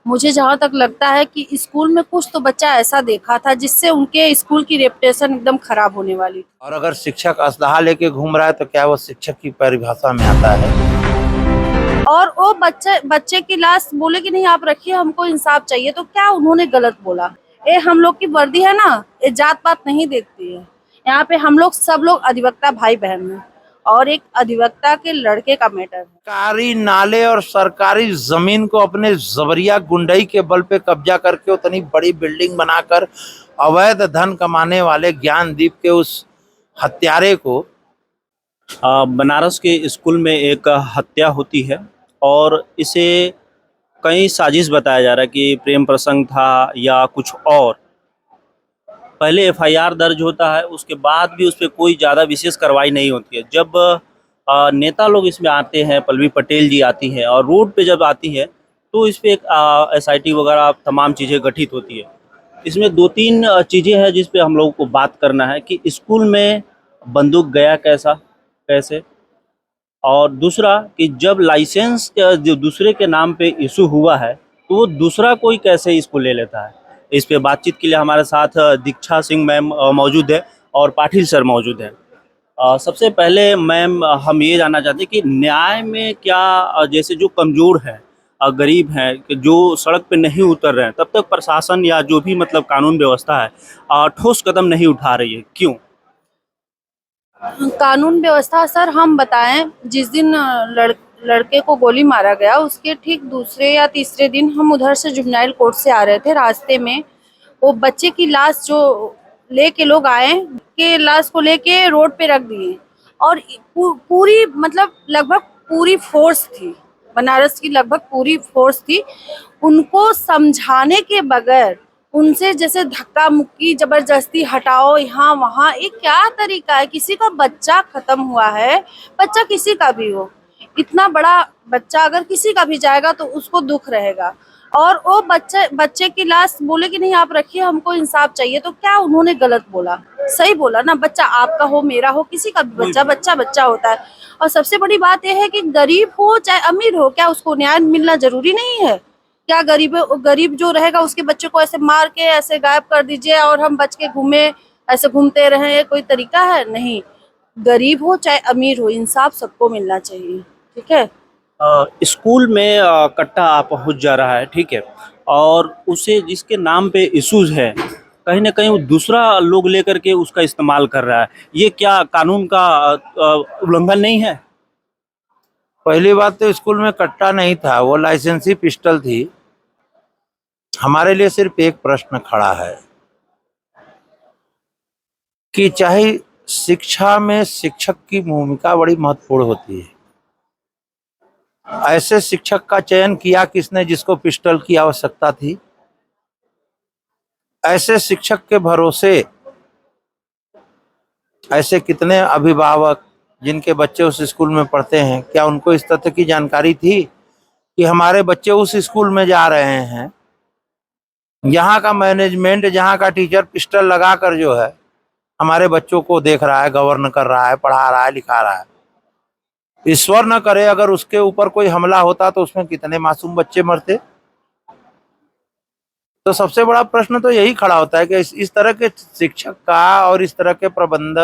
मुझे जहाँ तक लगता है कि स्कूल में कुछ तो बच्चा ऐसा देखा था जिससे उनके स्कूल की रेपुटेशन एकदम खराब होने वाली थी। और अगर शिक्षक असलहा लेके घूम रहा है तो क्या वो शिक्षक की परिभाषा में आता है? और वो बच्चे बच्चे की लाश बोले कि नहीं आप रखिए, हमको इंसाफ चाहिए, तो क्या उन्होंने गलत बोला? ये हम लोग की वर्दी है ना, ये जात पात नहीं देखती है। यहाँ पे हम लोग सब लोग अधिवक्ता भाई बहन हैं और एक अधिवक्ता के लड़के का मैटर है। सरकारी नाले और सरकारी जमीन को अपने जबरिया गुंडई के बल पे कब्जा करके उतनी बड़ी बिल्डिंग बनाकर अवैध धन कमाने वाले ज्ञानदीप के उस हत्यारे को बनारस के स्कूल में एक हत्या होती है और इसे कई साजिश बताया जा रहा है कि प्रेम प्रसंग था या कुछ और। पहले एफआईआर दर्ज होता है, उसके बाद भी उस पर कोई ज़्यादा विशेष कार्रवाई नहीं होती है। जब नेता लोग इसमें आते हैं, पल्लवी पटेल जी आती हैं और रोड पे जब आती है तो इस पर एक एसआईटी वगैरह तमाम चीज़ें गठित होती है। इसमें दो तीन चीज़ें हैं जिस पे हम लोगों को बात करना है कि स्कूल में बंदूक गया कैसे, और दूसरा कि जब लाइसेंस जो दूसरे के नाम पे इशू हुआ है तो वो दूसरा कोई कैसे इसको ले लेता है। इस पे बातचीत के लिए हमारे साथ दीक्षा सिंह मैम मौजूद है और पाटिल सर मौजूद है। सबसे पहले मैम, हम ये जानना चाहते हैं कि न्याय में क्या जैसे जो कमज़ोर हैं, गरीब हैं, कि जो सड़क पे नहीं उतर रहे हैं, तब तक प्रशासन या जो भी मतलब कानून व्यवस्था है ठोस कदम नहीं उठा रही है, क्यों? कानून व्यवस्था सर, हम बताएं, जिस दिन लड़के को गोली मारा गया उसके ठीक दूसरे या तीसरे दिन हम उधर से जुवेनाइल कोर्ट से आ रहे थे। रास्ते में वो बच्चे की लाश जो लेके लोग आए के लाश को लेके रोड पे रख दिए और पूरी मतलब लगभग पूरी फोर्स थी, बनारस की लगभग पूरी फोर्स थी, उनको समझाने के बगैर उनसे जैसे धक्का मुक्की जबरदस्ती हटाओ यहाँ वहाँ। ये क्या तरीका है? किसी का बच्चा खत्म हुआ है, बच्चा किसी का भी हो, इतना बड़ा बच्चा अगर किसी का भी जाएगा तो उसको दुख रहेगा। और वो बच्चे की लाश बोले कि नहीं आप रखिए, हमको इंसाफ चाहिए, तो क्या उन्होंने गलत बोला? सही बोला ना। बच्चा आपका हो, मेरा हो, किसी का भी बच्चा बच्चा बच्चा होता है। और सबसे बड़ी बात यह है कि गरीब हो चाहे अमीर हो, क्या उसको न्याय मिलना जरूरी नहीं है? क्या गरीब जो रहेगा उसके बच्चे को ऐसे मार के ऐसे गायब कर दीजिए और हम बच के घूमे, ऐसे घूमते रहे, ये कोई तरीका है? नहीं। गरीब हो चाहे अमीर हो, इंसाफ सबको मिलना चाहिए। ठीक है। स्कूल में कट्टा पहुंच जा रहा है, ठीक है, और उसे जिसके नाम पे इश्यूज है कहीं ना कहीं वो दूसरा लोग लेकर के उसका इस्तेमाल कर रहा है। ये क्या कानून का उल्लंघन नहीं है? पहली बात तो स्कूल में कट्टा नहीं था, वो लाइसेंसी पिस्टल थी। हमारे लिए सिर्फ एक प्रश्न खड़ा है कि चाहे शिक्षा में शिक्षक की भूमिका बड़ी महत्वपूर्ण होती है, ऐसे शिक्षक का चयन किया किसने जिसको पिस्टल की आवश्यकता थी? ऐसे शिक्षक के भरोसे ऐसे कितने अभिभावक जिनके बच्चे उस स्कूल में पढ़ते हैं, क्या उनको इस तथ्य की जानकारी थी कि हमारे बच्चे उस स्कूल में जा रहे हैं? यहाँ का मैनेजमेंट, यहाँ का टीचर पिस्टल लगाकर जो है हमारे बच्चों को देख रहा है, गवर्न कर रहा है, पढ़ा रहा है, लिखा रहा है। ईश्वर न करे अगर उसके ऊपर कोई हमला होता तो उसमें कितने मासूम बच्चे मरते। तो सबसे बड़ा प्रश्न तो यही खड़ा होता है कि इस तरह के शिक्षक का और इस तरह के प्रबंध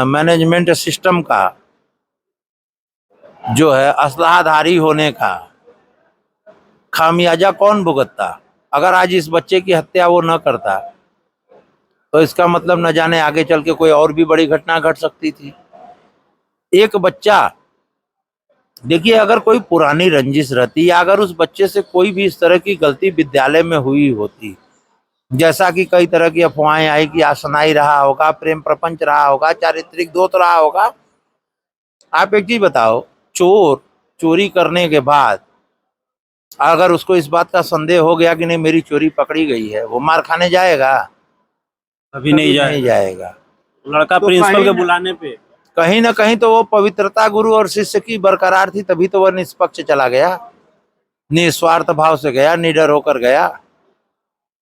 मैनेजमेंट सिस्टम का जो है असलाहधारी होने का खामियाजा कौन भुगतता? अगर आज इस बच्चे की हत्या वो न करता तो इसका मतलब न जाने आगे चल के कोई और भी बड़ी घटना घट सकती थी। एक बच्चा, देखिए, अगर कोई पुरानी रंजिश रहती या अगर उस बच्चे से कोई भी इस तरह की गलती विद्यालय में हुई होती, जैसा कि कई तरह की अफवाहें आई कि आसनाई रहा होगा, प्रेम प्रपंच रहा होगा, चारित्रिक दोष रहा होगा। आप एक चीज बताओ, चोर चोरी करने के बाद अगर उसको इस बात का संदेह हो गया कि नहीं मेरी चोरी पकड़ी गई है, वो मार खाने जाएगा? अभी नहीं जाएगा। लड़का तो प्रिंसिपल के बुलाने पे कहीं ना कहीं तो वो पवित्रता गुरु और शिष्य की बरकरार थी, तभी तो वह निष्पक्ष चला गया, निस्वार्थ भाव से गया, निडर होकर गया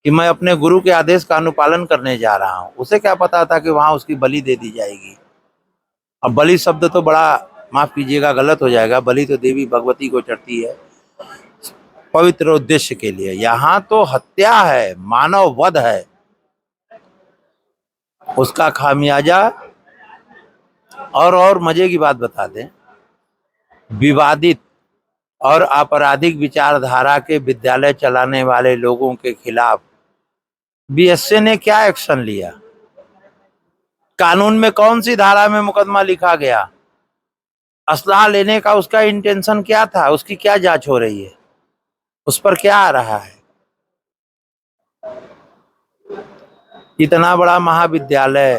कि मैं अपने गुरु के आदेश का अनुपालन करने जा रहा हूं। उसे क्या पता था कि वहां उसकी बलि दे दी जाएगी। अब बलि शब्द तो बड़ा, माफ कीजिएगा, गलत हो जाएगा। बलि तो देवी भगवती को चढ़ती है। पवित्र उद्देश्य के लिए। यहाँ तो हत्या है, मानव वध है। उसका खामियाजा, और मजे की बात बता दें, विवादित और आपराधिक विचारधारा के विद्यालय चलाने वाले लोगों के खिलाफ बीएसए ने क्या एक्शन लिया? कानून में कौन सी धारा में मुकदमा लिखा गया? असलहा लेने का उसका इंटेंशन क्या था? उसकी क्या जांच हो रही है? उस पर क्या आ रहा है? इतना बड़ा महाविद्यालय,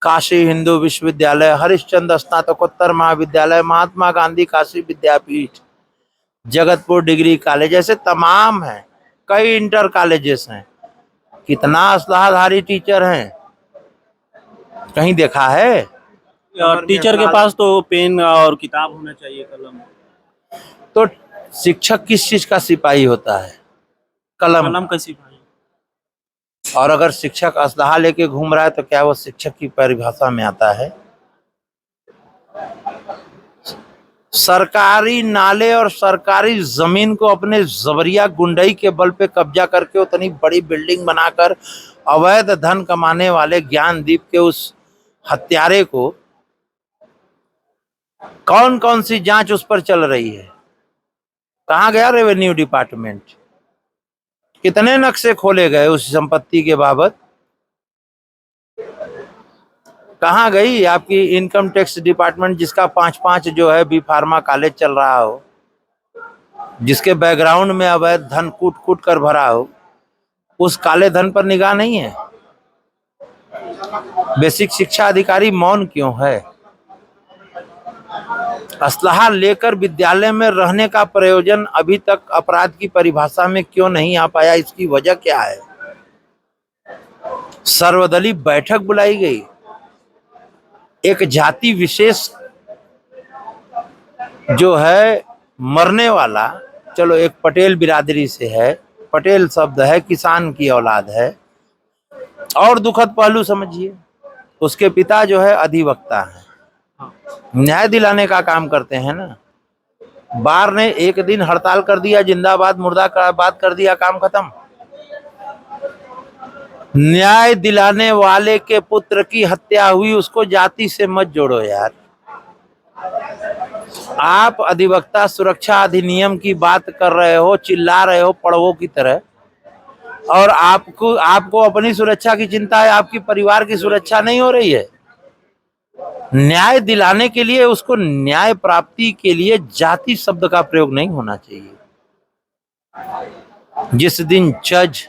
काशी हिंदू विश्वविद्यालय, हरिश्चंद्र स्नातकोत्तर महाविद्यालय, महात्मा गांधी काशी विद्यापीठ, जगतपुर डिग्री कॉलेज, ऐसे तमाम हैं, कई इंटर कॉलेजेस हैं। कितना असलाहधारी टीचर हैं, कहीं देखा है? टीचर के पास तो पेन और किताब होना चाहिए, कलम। तो शिक्षक किस चीज का सिपाही होता है? कलम का सिपाही। और अगर शिक्षक असलहा लेके घूम रहा है तो क्या वो शिक्षक की परिभाषा में आता है? सरकारी नाले और सरकारी जमीन को अपने जबरिया गुंडई के बल पे कब्जा करके उतनी बड़ी बिल्डिंग बनाकर अवैध धन कमाने वाले ज्ञानदीप के उस हत्यारे को कौन कौन सी जांच उस पर चल रही है? कहाँ गया रेवेन्यू डिपार्टमेंट? कितने नक्शे खोले गए उस संपत्ति के बाबत? कहाँ गई आपकी इनकम टैक्स डिपार्टमेंट, जिसका 5-5 जो है बी फार्मा कॉलेज चल रहा हो, जिसके बैकग्राउंड में अवैध धन कूट कूट कर भरा हो? उस काले धन पर निगाह नहीं है? बेसिक शिक्षा अधिकारी मौन क्यों है? असलहा लेकर विद्यालय में रहने का प्रयोजन अभी तक अपराध की परिभाषा में क्यों नहीं आ पाया? इसकी वजह क्या है? सर्वदलीय बैठक बुलाई गई, एक जाति विशेष जो है मरने वाला, चलो एक पटेल बिरादरी से है, पटेल शब्द है, किसान की औलाद है, और दुखद पहलू समझिए, उसके पिता जो है अधिवक्ता है, न्याय दिलाने का काम करते हैं ना। बार ने एक दिन हड़ताल कर दिया, जिंदाबाद मुर्दाबाद कर दिया, काम खत्म। न्याय दिलाने वाले के पुत्र की हत्या हुई, उसको जाति से मत जोड़ो यार। आप अधिवक्ता सुरक्षा अधिनियम की बात कर रहे हो, चिल्ला रहे हो पड़वों की तरह, और आपको अपनी सुरक्षा की चिंता है, आपकी परिवार की सुरक्षा नहीं हो रही है। न्याय दिलाने के लिए, उसको न्याय प्राप्ति के लिए जाति शब्द का प्रयोग नहीं होना चाहिए। जिस दिन जज,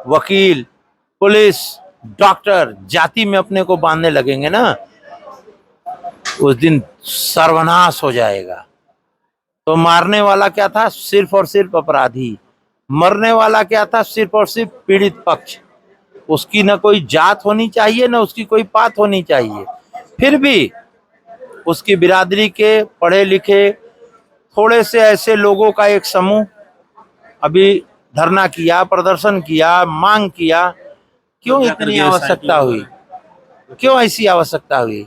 वकील, पुलिस, डॉक्टर जाति में अपने को बांधने लगेंगे ना, उस दिन सर्वनाश हो जाएगा। तो मारने वाला क्या था? सिर्फ और सिर्फ अपराधी। मरने वाला क्या था? सिर्फ और सिर्फ पीड़ित पक्ष। उसकी न कोई जात होनी चाहिए, न उसकी कोई पात होनी चाहिए। फिर भी उसकी बिरादरी के पढ़े लिखे थोड़े से ऐसे लोगों का एक समूह अभी धरना किया, प्रदर्शन किया, मांग किया। क्यों इतनी आवश्यकता हुई? क्यों ऐसी आवश्यकता हुई?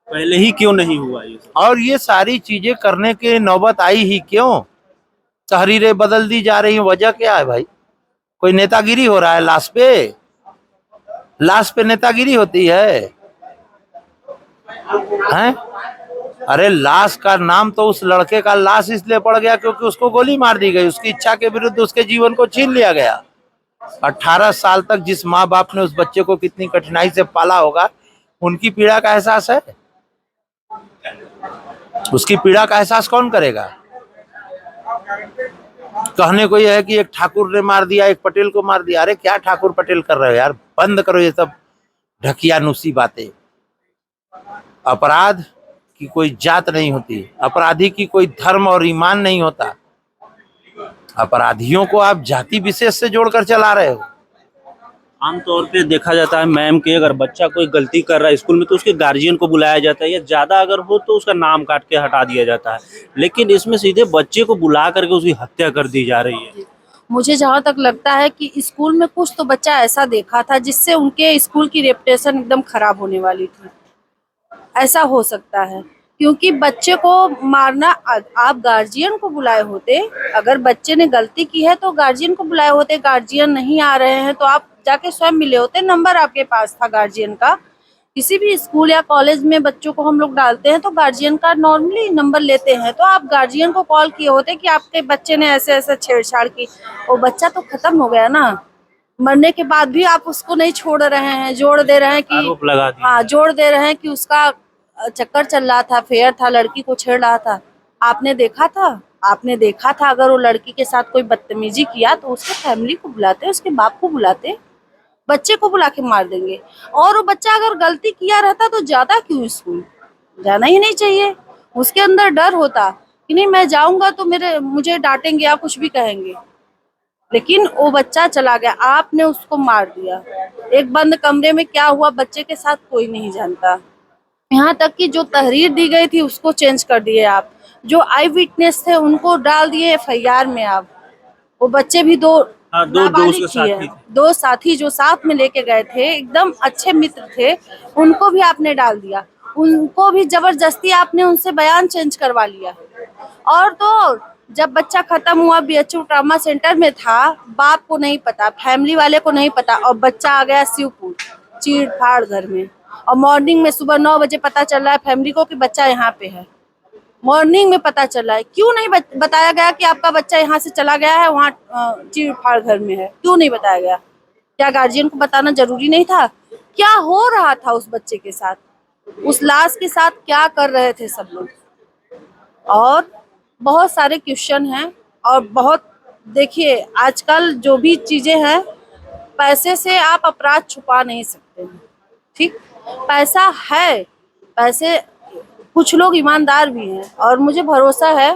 पहले ही क्यों नहीं हुआ ये सब? और ये सारी चीजें करने की नौबत आई ही क्यों? तहरीरें बदल दी जा रही, वजह क्या है भाई? कोई नेतागिरी हो रहा है लाश पे? लाश पे नेतागिरी होती है? हैं? अरे लाश का नाम तो उस लड़के का लाश इसलिए पड़ गया क्योंकि उसको गोली मार दी गई, उसकी इच्छा के विरुद्ध उसके जीवन को छीन लिया गया। 18 साल तक जिस माँ बाप ने उस बच्चे को कितनी कठिनाई से पाला होगा, उनकी पीड़ा का एहसास है? उसकी पीड़ा का एहसास कौन करेगा? कहने को यह है कि एक ठाकुर ने मार दिया, एक पटेल को मार दिया। अरे क्या ठाकुर पटेल कर रहे हो यार? बंद करो ये सब ढकियानुसी बातें। अपराध की कोई जात नहीं होती, अपराधी की कोई धर्म और ईमान नहीं होता। अपराधियों को आप जाति विशेष से जोड़कर चला रहे हो। आमतौर पे देखा जाता है मैम कि अगर बच्चा कोई गलती कर रहा है स्कूल में तो उसके गार्जियन को बुलाया जाता है, या ज़्यादा अगर हो तो उसका नाम काट के हटा दिया जाता है, लेकिन इसमें सीधे बच्चे को बुला करके उसकी हत्या कर दी जा रही है। मुझे जहाँ तक लगता है कि स्कूल में कुछ तो बच्चा ऐसा देखा था जिससे उनके स्कूल की रेपुटेशन एकदम खराब होने वाली थी। ऐसा हो सकता है, क्योंकि बच्चे को मारना, आप गार्जियन को बुलाए होते, अगर बच्चे ने गलती की है तो गार्जियन को बुलाए होते, गार्जियन नहीं आ रहे हैं तो आप जाके स्वयं मिले होते, नंबर आपके पास था गार्जियन का। किसी भी स्कूल या कॉलेज में बच्चों को हम लोग डालते हैं तो गार्जियन का नॉर्मली नंबर लेते हैं, तो आप गार्जियन को कॉल किए होते कि आपके बच्चे ने ऐसे ऐसे छेड़छाड़ की। वो बच्चा तो खत्म हो गया ना, मरने के बाद भी आप उसको नहीं छोड़ रहे हैं, जोड़ दे रहे हैं कि आरोप लगा दिए। हाँ, जोड़ दे रहे हैं कि उसका चक्कर चल रहा था, फेयर था, लड़की को छेड़ रहा था। आपने देखा था, आपने देखा था अगर वो लड़की के साथ कोई बदतमीजी किया तो उसके फैमिली को बुलाते, उसके बाप को बुलाते, बच्चे को बुला के मार देंगे। और वो बच्चा अगर गलती किया रहता तो ज्यादा क्यों स्कूल जाना ही नहीं चाहिए, उसके अंदर डर होता कि नहीं मैं जाऊंगा तो मुझे डांटेंगे या कुछ भी कहेंगे। लेकिन वो बच्चा चला गया, आपने उसको मार दिया। एक बंद कमरे में क्या हुआ बच्चे के साथ कोई नहीं जानता। यहाँ तक कि जो तहरीर दी गई थी उसको चेंज कर दिए आप, जो आई विटनेस थे उनको डाल दिए एफआईआर में आप। वो बच्चे भी दो हाँ, दो नाबालिग उसके ही साथी है, थे। दो साथी जो साथ में लेके गए थे, एकदम अच्छे मित्र थे, उनको भी आपने डाल दिया। उनको भी जबरदस्ती आपने उनसे बयान चेंज करवा लिया। और तो जब बच्चा खत्म हुआ बीएचयू ट्रामा सेंटर में था, बाप को नहीं पता, फैमिली वाले को नहीं पता, और बच्चा आ गया शिवपुर चीड़ फाड़ घर में। और मॉर्निंग में सुबह 9 बजे पता चल रहा है फैमिली को कि बच्चा यहाँ पे है। मॉर्निंग में पता चला है, क्यों नहीं बताया गया कि आपका बच्चा यहाँ से चला गया है, वहाँ चीड़ फाड़ घर में है, क्यों नहीं बताया गया? क्या गार्जियन को बताना जरूरी नहीं था? क्या हो रहा था उस बच्चे के साथ, उस लाश के साथ क्या कर रहे थे सब लोग? और बहुत सारे क्वेश्चन हैं। और बहुत, देखिए आजकल जो भी चीजें हैं, पैसे से आप अपराध छुपा नहीं सकते हैं, ठीक? पैसा है, पैसे, कुछ लोग ईमानदार भी हैं और मुझे भरोसा है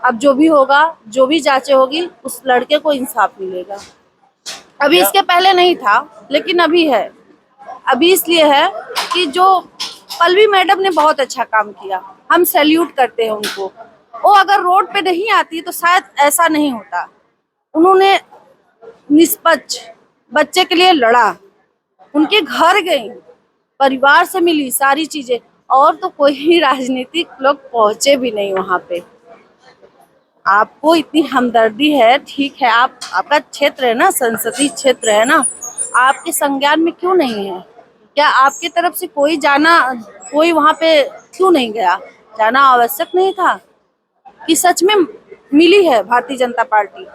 अब जो भी होगा, जो भी जांचें होगी, उस लड़के को इंसाफ मिलेगा। अभी इसके पहले नहीं था लेकिन अभी है। अभी इसलिए है कि जो पल्लवी मैडम ने बहुत अच्छा काम किया, हम सैल्यूट करते हैं उनको। वो अगर रोड पे नहीं आती तो शायद ऐसा नहीं होता। उन्होंने निष्पक्ष बच्चे के लिए लड़ा, उनके घर गई, परिवार से मिली सारी चीजें, और तो कोई ही राजनीतिक लोग पहुंचे भी नहीं वहां पे। आपको इतनी हमदर्दी है, ठीक है, आपका क्षेत्र है ना, संसदीय क्षेत्र है ना, आपके संज्ञान में क्यों नहीं है? क्या आपके तरफ से कोई वहां पे क्यों नहीं गया? जाना आवश्यक नहीं था? कि सच में मिली है भारतीय जनता पार्टी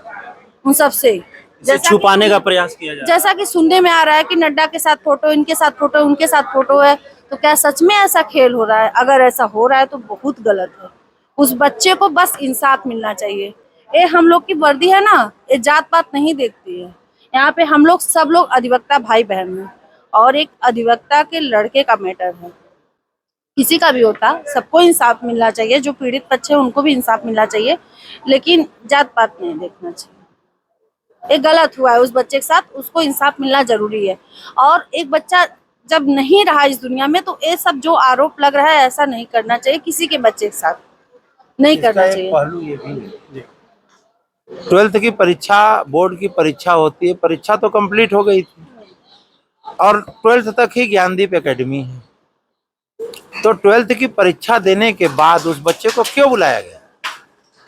उन सबसे? इसे छुपाने का प्रयास किया जा रहा है। जैसा कि सुनने में आ रहा है कि नड्डा के साथ फोटो, इनके साथ फोटो, उनके साथ फोटो है, तो क्या सच में ऐसा खेल हो रहा है? अगर ऐसा हो रहा है तो बहुत गलत है। उस बच्चे को बस इंसाफ मिलना चाहिए। ये हम लोग की वर्दी है ना, ये जात पात नहीं देखती है। यहाँ पे हम लोग सब लोग अधिवक्ता भाई बहन हैं, और एक अधिवक्ता के लड़के का मैटर है। किसी का भी होता, सबको इंसाफ मिलना चाहिए, जो पीड़ित बच्चे हैं उनको भी इंसाफ मिलना चाहिए, लेकिन जात पात नहीं देखना चाहिए। ये गलत हुआ है उस बच्चे के साथ, उसको इंसाफ मिलना जरूरी है। और एक बच्चा जब नहीं रहा इस दुनिया में तो ये सब जो आरोप लग रहा है, ऐसा नहीं करना चाहिए, किसी के बच्चे के साथ नहीं करना इसका एक चाहिए। पहलू ये भी है, 12th की परीक्षा, बोर्ड की परीक्षा होती है, परीक्षा तो कंप्लीट हो गई थी और 12th तक ही ज्ञानदीप एकेडमी है। तो 12th की परीक्षा देने के बाद उस बच्चे को क्यों बुलाया गया?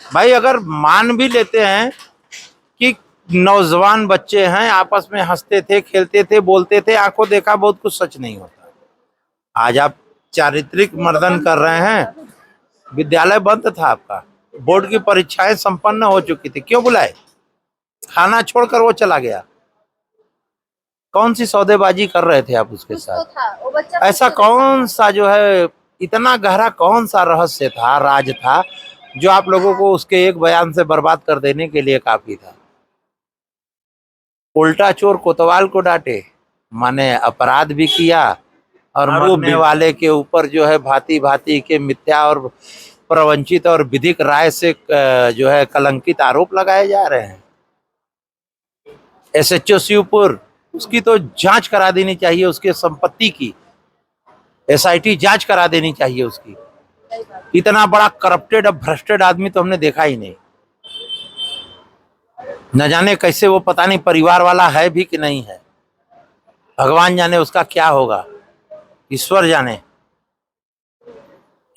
भाई अगर मान भी लेते हैं कि नौजवान बच्चे हैं, आपस में हंसते थे, खेलते थे, बोलते थे, आंखों देखा बहुत कुछ सच नहीं होता। आज आप चारित्रिक मर्दन कर रहे हैं, विद्यालय बंद था आपका, बोर्ड की परीक्षाएं संपन्न हो चुकी थी, क्यों बुलाए? खाना छोड़कर वो चला गया। कौन सी सौदेबाजी कर रहे थे आप उसके कुछ तो साथ? था, वो बच्चा ऐसा कुछ तो कौन सा जो है, इतना गहरा कौन सा रहस्य था, राज था, जो आप लोगों को उसके एक बयान से बर्बाद कर देने के लिए काफी था? उल्टा चोर कोतवाल को डांटे, माने अपराध भी किया और आरोप मरने भी। वाले के ऊपर जो है भांति भांति के मिथ्या और प्रवंचित और विधिक राय से जो है कलंकित आरोप लगाए जा रहे हैं। एसएचओ शिवपुर, उसकी तो जांच करा देनी चाहिए, उसके संपत्ति की एसआईटी जांच करा देनी चाहिए उसकी। इतना बड़ा करप्टेड और भ्रष्टेड आदमी तो हमने देखा ही नहीं। न जाने कैसे वो, पता नहीं परिवार वाला है भी कि नहीं है, भगवान जाने उसका क्या होगा, ईश्वर जाने।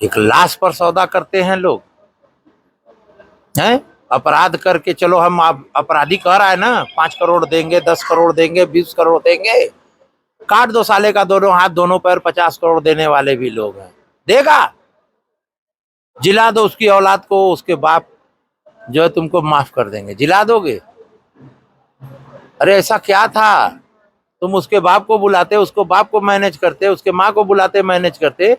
एक लाश पर सौदा करते हैं लोग हैं। अपराध करके चलो हम अपराधी कह रहा है ना 5 करोड़ देंगे, 10 करोड़ देंगे, 20 करोड़ देंगे, काट दो साले का दोनों हाथ दोनों पैर, 50 करोड़ देने वाले भी लोग हैं। देगा, जिला दो उसकी औलाद को, उसके बाप जो है तुमको माफ कर देंगे। जिला दोगे? अरे ऐसा क्या था, तुम उसके बाप को बुलाते, उसको बाप को मैनेज करते, उसके माँ को बुलाते मैनेज करते,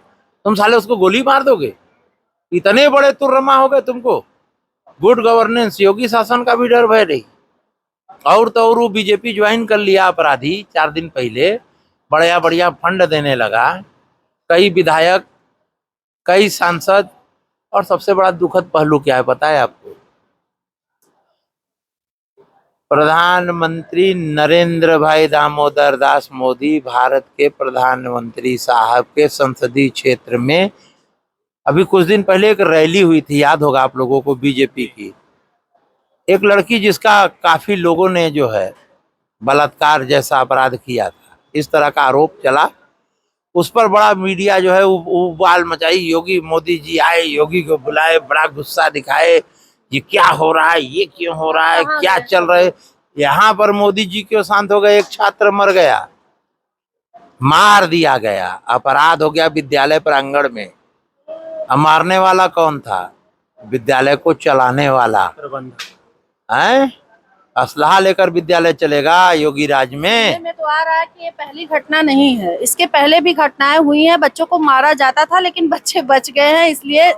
तुम साले उसको गोली मार दोगे? इतने बड़े तुर्रमा हो गए तुमको। गुड गवर्नेंस, योगी शासन का भी डर भय नहीं। और तो और वो बीजेपी ज्वाइन कर लिया अपराधी 4 दिन पहले, बढ़िया बढ़िया फंड देने लगा, कई विधायक, कई सांसद। और सबसे बड़ा दुखद पहलू क्या है पता है आपको? प्रधानमंत्री नरेंद्र भाई दामोदर दास मोदी, भारत के प्रधानमंत्री साहब के संसदीय क्षेत्र में अभी कुछ दिन पहले एक रैली हुई थी, याद होगा आप लोगों को, बीजेपी की। एक लड़की जिसका काफी लोगों ने जो है बलात्कार जैसा अपराध किया था, इस तरह का आरोप चला, उस पर बड़ा मीडिया जो है उबाल मचाई। योगी मोदी जी आए, योगी को बुलाए, बड़ा गुस्सा दिखाए, ये क्या हो रहा है, ये क्यों हो रहा है, क्या चल रहा है। यहाँ पर मोदी जी क्यों शांत हो गए? एक छात्र मर गया, मार दिया गया, अपराध हो गया विद्यालय प्रांगण में। अब मारने वाला कौन था? विद्यालय को चलाने वाला है। असलहा लेकर विद्यालय चलेगा योगी राज में तो आ रहा है कि ये पहली घटना नहीं है, इसके पहले भी घटनाएं हुई हैं, बच्चों को मारा जाता था लेकिन बच्चे बच गए हैं, इसलिए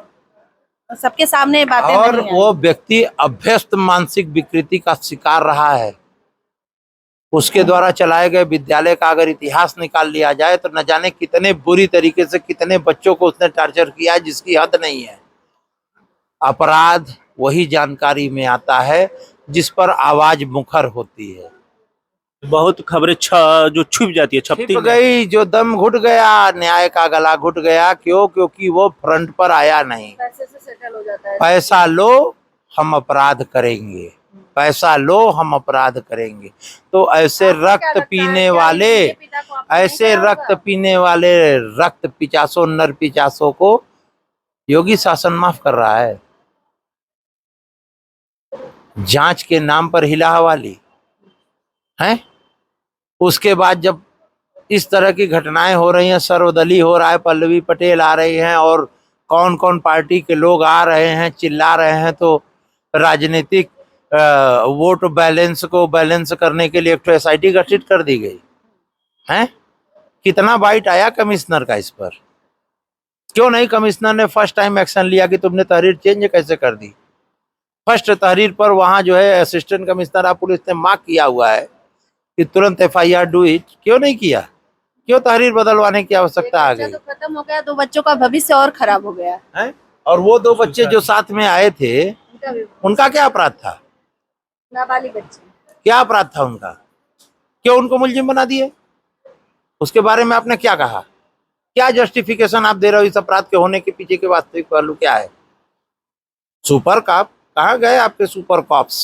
सबके सामने ये बातें और नहीं वो व्यक्ति अभ्यस्त मानसिक विकृति का शिकार रहा है। उसके द्वारा चलाए गए विद्यालय का अगर इतिहास निकाल लिया जाए तो न जाने कितने बुरी तरीके से कितने बच्चों को उसने टार्चर किया, जिसकी हद नहीं है। अपराध वही जानकारी में आता है जिस पर आवाज मुखर होती है। बहुत खबरें जो छुप जाती है, छपती छिप गई, जो दम घुट गया, न्याय का गला घुट गया। क्यों? क्योंकि वो फ्रंट पर आया नहीं। पैसे से सेटल हो जाता है। पैसा लो हम अपराध करेंगे, पैसा लो हम अपराध करेंगे। तो ऐसे रक्त पीने वाले, ऐसे रक्त पीने वाले रक्त पिचासों, नर पिचासों को योगी शासन माफ कर रहा है? जांच के नाम पर हिला हवाली है। उसके बाद जब इस तरह की घटनाएं हो रही हैं, सर्वदलीय हो रहा है, पल्लवी पटेल आ रही हैं और कौन कौन पार्टी के लोग आ रहे हैं, चिल्ला रहे हैं, तो राजनीतिक वोट बैलेंस को बैलेंस करने के लिए एक SIT गठित कर दी गई है। कितना बाइट आया कमिश्नर का इस पर? क्यों नहीं कमिश्नर ने फर्स्ट टाइम एक्शन लिया कि तुमने तहरीर चेंज कैसे कर दी? फर्स्ट तहरीर पर वहां जो है असिस्टेंट कमिश्नर ऑफ पुलिस ने मार्क किया हुआ है कि तुरंत FIR डू इट। क्यों नहीं किया? क्यों तहरीर बदलवाने की आवश्यकता आ गई? तो खत्म हो गया, 2 बच्चों का भविष्य और खराब हो गया है। और वो 2 बच्चे जो साथ में आए थे, उनका क्या अपराध था? नाबालिग बच्चे, क्या अपराध था उनका? क्यों उनको मुलजिम बना दिए? उसके बारे में आपने क्या कहा? क्या जस्टिफिकेशन आप दे रहे हो इस अपराध के होने के पीछे के वास्तविक पहलू क्या है? सुपर कॉप कहाँ गए? आपके सुपर कॉप्स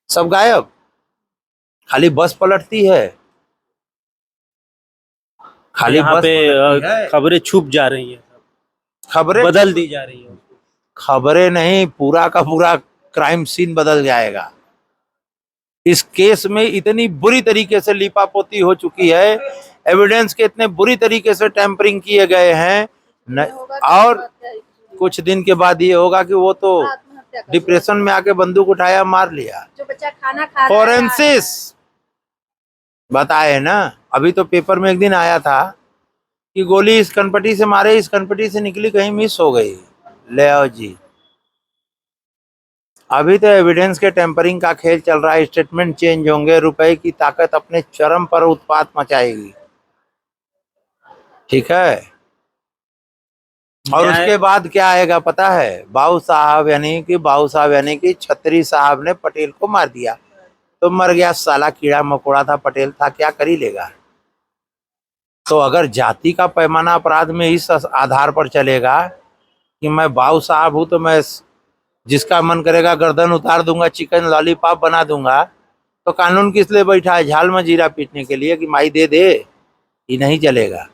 सब गायब, खाली बस पलटती है, खाली यहाँ बस पलटती है। पे खबरें छुप जा रही हैं, खबरें बदल दी जा रही हैं। खबरें नहीं, पूरा का पूरा क्राइम सीन बदल जाएगा। इस केस में इतनी बुरी तरीके से लीपापोती हो चुकी है, एविडेंस के इतने बुरी तरीके से टेम्परिंग किए गए हैं और कुछ दिन के बाद ये होगा कि वो तो डिप्रेशन में आके बंदूक उठाया, मार लिया। जो बच्चा खाना खा रहा है, फोरेंसिस बताए ना। अभी तो पेपर में एक दिन आया था कि गोली इस कनपटी से मारे, इस कनपटी से निकली, कहीं मिस हो गई। ले आओ जी, अभी तो एविडेंस के टेम्परिंग का खेल चल रहा है। स्टेटमेंट चेंज होंगे, रुपए की ताकत अपने चरम पर उत्पात मचाएगी, ठीक है। और उसके बाद क्या आएगा पता है? बाबू साहब यानी कि छत्री साहब ने पटेल को मार दिया तो मर गया साला, कीड़ा मकोड़ा था, पटेल था, क्या कर ही लेगा। तो अगर जाति का पैमाना अपराध में इस आधार पर चलेगा कि मैं बाबू साहब हूं तो मैं जिसका मन करेगा गर्दन उतार दूंगा, चिकन लॉलीपॉप बना दूंगा, तो कानून किस लिए बैठा है? झाल में जीरा पीटने के लिए कि माई दे दे? ये नहीं चलेगा।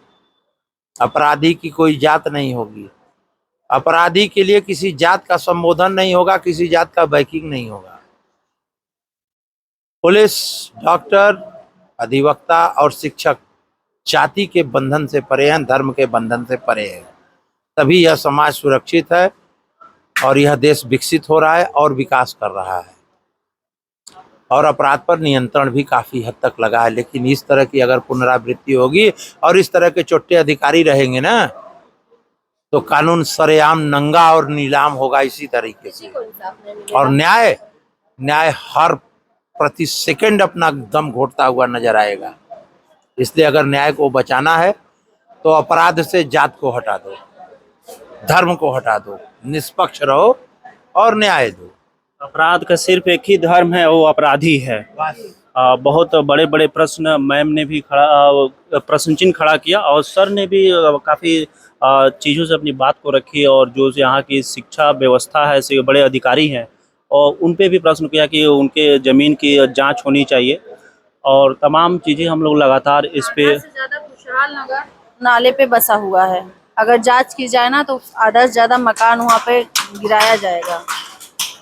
अपराधी की कोई जात नहीं होगी, अपराधी के लिए किसी जात का संबोधन नहीं होगा, किसी जात का बैकिंग नहीं होगा। पुलिस, डॉक्टर, अधिवक्ता और शिक्षक जाति के बंधन से परे हैं, धर्म के बंधन से परे हैं, तभी यह समाज सुरक्षित है और यह देश विकसित हो रहा है और विकास कर रहा है। और अपराध पर नियंत्रण भी काफी हद तक लगा है। लेकिन इस तरह की अगर पुनरावृत्ति होगी और इस तरह के चोट्टे अधिकारी रहेंगे ना, तो कानून सरेआम नंगा और नीलाम होगा इसी तरीके से। और न्याय हर प्रति सेकंड अपना दम घोटता हुआ नजर आएगा। इसलिए अगर न्याय को बचाना है तो अपराध से जात को हटा दो, धर्म को हटा दो, निष्पक्ष रहो और न्याय दो। अपराध का सिर्फ एक ही धर्म है, वो अपराधी है। बहुत बड़े बड़े प्रश्न मैम ने भी प्रश्न चिन्ह खड़ा किया और सर ने भी काफ़ी चीज़ों से अपनी बात को रखी और जो यहाँ की शिक्षा व्यवस्था है, से बड़े अधिकारी हैं और उन पे भी प्रश्न किया कि उनके ज़मीन की जांच होनी चाहिए और तमाम चीज़ें हम लोग लगातार इस पे। आधा से ज्यादा खुशहाल नगर नाले पे बसा हुआ है, अगर जांच की जाए ना तो आधा से ज्यादा मकान वहाँ पे गिराया जाएगा।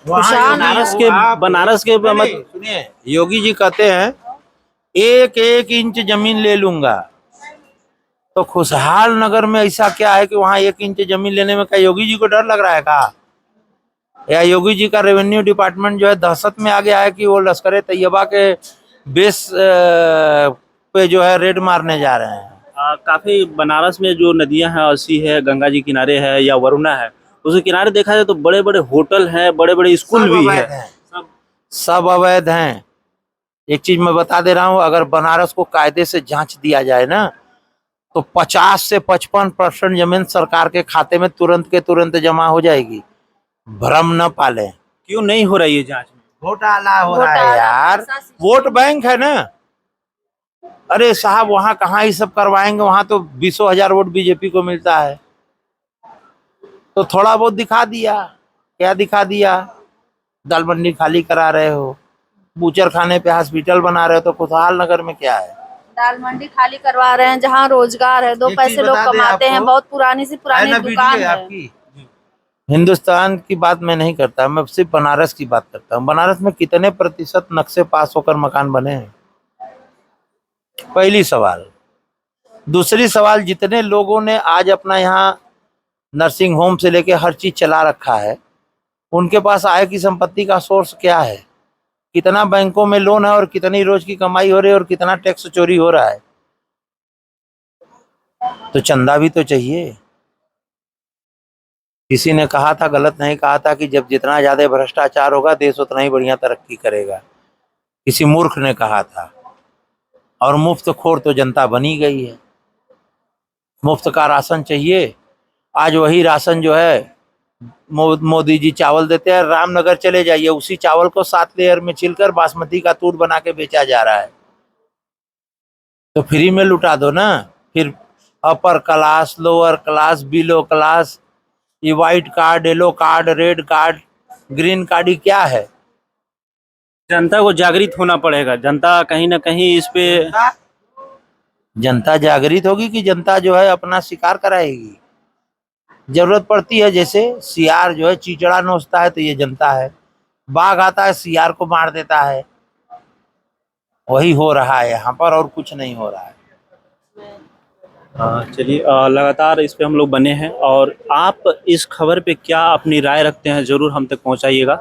बनारस के सुनिए, योगी जी कहते हैं एक एक इंच जमीन ले लूंगा, तो खुशहाल नगर में ऐसा क्या है कि वहां 1 इंच जमीन लेने में क्या योगी जी को डर लग रहा है का? या योगी जी का रेवेन्यू डिपार्टमेंट जो है दहशत में आ गया है कि वो लश्कर तैयबा के बेस पे जो है रेड मारने जा रहे हैं? काफ़ी बनारस में जो नदियां हैं, अस्सी है, गंगा जी किनारे है या वरुणा है, उसके किनारे देखा जाए तो बड़े बड़े होटल हैं, बड़े बड़े स्कूल भी है, सब अवैध हैं। एक चीज मैं बता दे रहा हूँ, अगर बनारस को कायदे से जांच दिया जाए ना तो 50 से 55% जमीन सरकार के खाते में तुरंत के तुरंत जमा हो जाएगी। भ्रम न पालें। क्यों नहीं हो रही है जांच में? घोटाला हो रहा है यार, वोट बैंक है ना। अरे साहब, वहां कहाँ ही सब करवाएंगे, वहां तो 20,000 वोट बीजेपी को मिलता है। तो थोड़ा बहुत दिखा दिया, क्या दिखा दिया? दाल मंडी खाली करा रहे हो, बूचर खाने पे हॉस्पिटल बना रहे हो, तो खुशहाल नगर में क्या है? दाल मंडी खाली करवा रहे हैं, जहाँ रोजगार है, 2 पैसे लोग कमाते हैं, बहुत पुरानी सी पुरानी दुकान है आपकी। हिंदुस्तान की बात मैं नहीं करता, मैं सिर्फ बनारस की बात करता हूँ। बनारस में कितने प्रतिशत नक्शे पास होकर मकान बने हैं? पहली सवाल। दूसरी सवाल, जितने लोगों ने आज अपना यहाँ नर्सिंग होम से लेके हर चीज चला रखा है, उनके पास आय की संपत्ति का सोर्स क्या है? कितना बैंकों में लोन है और कितनी रोज की कमाई हो रही है और कितना टैक्स चोरी हो रहा है? तो चंदा भी तो चाहिए। किसी ने कहा था, गलत नहीं कहा था, कि जब जितना ज्यादा भ्रष्टाचार होगा देश उतना ही बढ़िया तरक्की करेगा। किसी मूर्ख ने कहा था। और मुफ्त खोर तो जनता बनी गई है। मुफ्त का राशन चाहिए, आज वही राशन जो है मोदी जी चावल देते हैं, रामनगर चले जाइए, उसी चावल को 7 लेयर में छिलकर बासमती का तूर बना के बेचा जा रहा है। तो फ्री में लुटा दो ना। फिर upper class, lower class, below class, ये white card, yellow card, red card, green card, ये क्या है? जनता को जागृत होना पड़ेगा। जनता कहीं ना कहीं इस पे, जनता जागृत होगी कि जनता जो है अपना शिकार कराएगी? जरूरत पड़ती है, जैसे सियार जो है चीचड़ा नोचता है तो ये जनता है, बाघ आता है सियार को मार देता है। वही हो रहा है यहाँ पर, और कुछ नहीं हो रहा है। चलिए, लगातार इस पे हम लोग बने हैं और आप इस खबर पे क्या अपनी राय रखते हैं, जरूर हम तक पहुंचाइएगा।